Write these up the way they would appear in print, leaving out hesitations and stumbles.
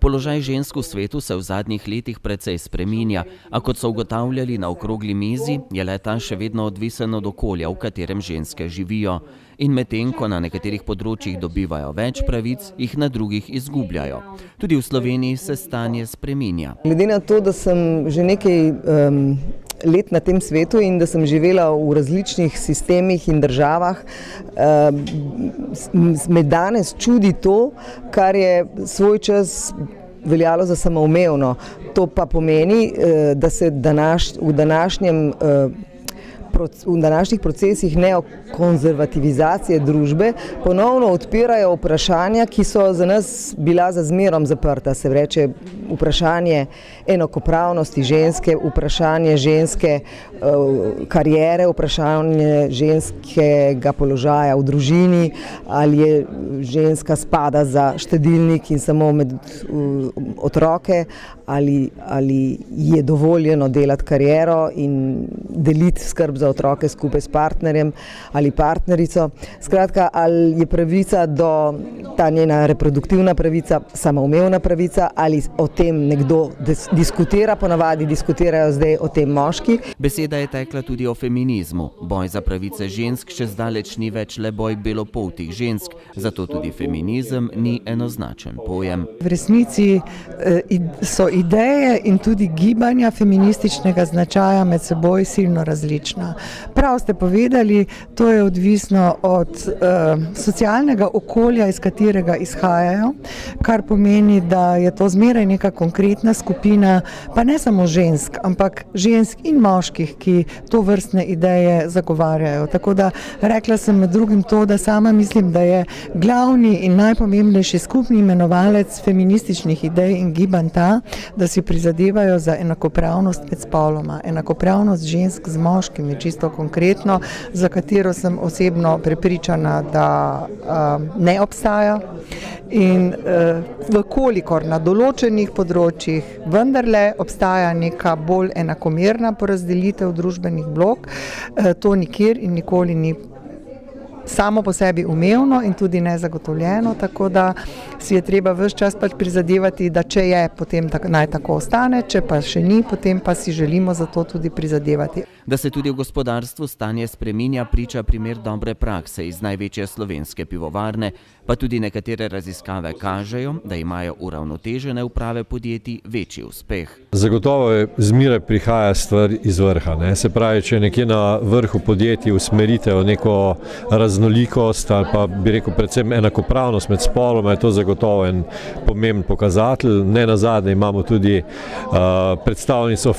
Položaj žensk v svetu se v zadnjih letih precej spreminja, a kot so ugotavljali na okrogli mizi, je le-ta še vedno odvisen od okolja, v katerem ženske živijo. In medtem, ko na nekaterih področjih dobivajo več pravic, jih na drugih izgubljajo. Tudi v Sloveniji se stanje spreminja. Glede na to, da sem že nekaj let na tem svetu in da sem živela v različnih sistemih in državah, me danes čudi to, kar je svoj čas veljalo za samoumevno. To pa pomeni, da se v današnjih procesih neokonzervativizacije družbe ponovno odpirajo vprašanja, ki so za nas bila za zmerom zaprta. Se reče vprašanje enakopravnosti ženske, vprašanje ženske kariere, vprašanje ženskega položaja v družini, ali je ženska spada za štedilnik in samo med otroke, ali je dovoljeno delati kariero in deliti skrb za otroke skupaj s partnerjem ali partnerico. Skratka, ali je pravica do ta njena reproduktivna pravica, samoumevna pravica, ali o tem nekdo diskutira, ponavadi diskutirajo zdaj o tem moški. Beseda je tekla tudi o feminizmu. Boj za pravice žensk še zdaleč ni več le boj belopoltih žensk, zato tudi feminizem ni enoznačen pojem. V resnici so ideje in tudi gibanja feminističnega značaja med seboj silno različna. Prav ste povedali, to je odvisno od socialnega okolja, iz katerega izhajajo, kar pomeni, da je to zmeraj neka konkretna skupina, pa ne samo žensk, ampak žensk in moških, ki to vrstne ideje zagovarjajo. Tako da rekla sem med drugim to, da sama mislim, da je glavni in najpomembnejši skupni imenovalec feminističnih idej in gibanj ta, da si prizadevajo za enakopravnost med spoloma, enakopravnost žensk z moškimi, čisto konkretno, za katero sem osebno prepričana, da ne obstaja. In vkolikor na določenih področjih vendarle obstaja neka bolj enakomerna porazdelitev družbenih blok, to nikjer in nikoli ni samo po sebi umevno in tudi nezagotovljeno, tako da si je treba ves čas pač prizadevati, da če je, potem naj tako ostane, če pa še ni, potem pa si želimo za to tudi prizadevati. Da se tudi v gospodarstvu stanje spreminja, priča primer dobre prakse iz največje slovenske pivovarne, pa tudi nekatere raziskave kažejo, da imajo uravnotežene uprave podjetij večji uspeh. Zagotovo je zmeraj prihaja stvar iz vrha. Se pravi, če nekje na vrhu podjetij usmeritev neko raznolikost ali pa bi rekel predvsem enakopravnost med spoloma, je to zagotovo en pomemben pokazatelj. Ne nazadnje imamo tudi predstavnico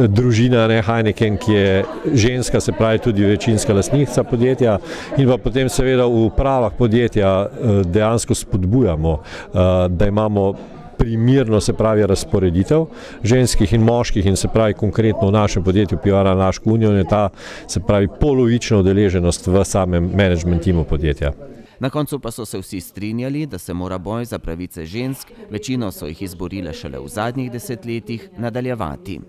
družine Heineken, ki je ženska, se pravi tudi večinska lastnica podjetja, in pa potem seveda v upravah podjetja dejansko spodbujamo, da imamo primerno, se pravi, razporeditev ženskih in moških, in se pravi konkretno v našem podjetju Pivovarna Laško Union je ta, se pravi, polovična udeleženost v samem management timu podjetja. Na koncu pa so se vsi strinjali, da se mora boj za pravice žensk, večino so jih izborile šele v zadnjih desetletjih, nadaljevati.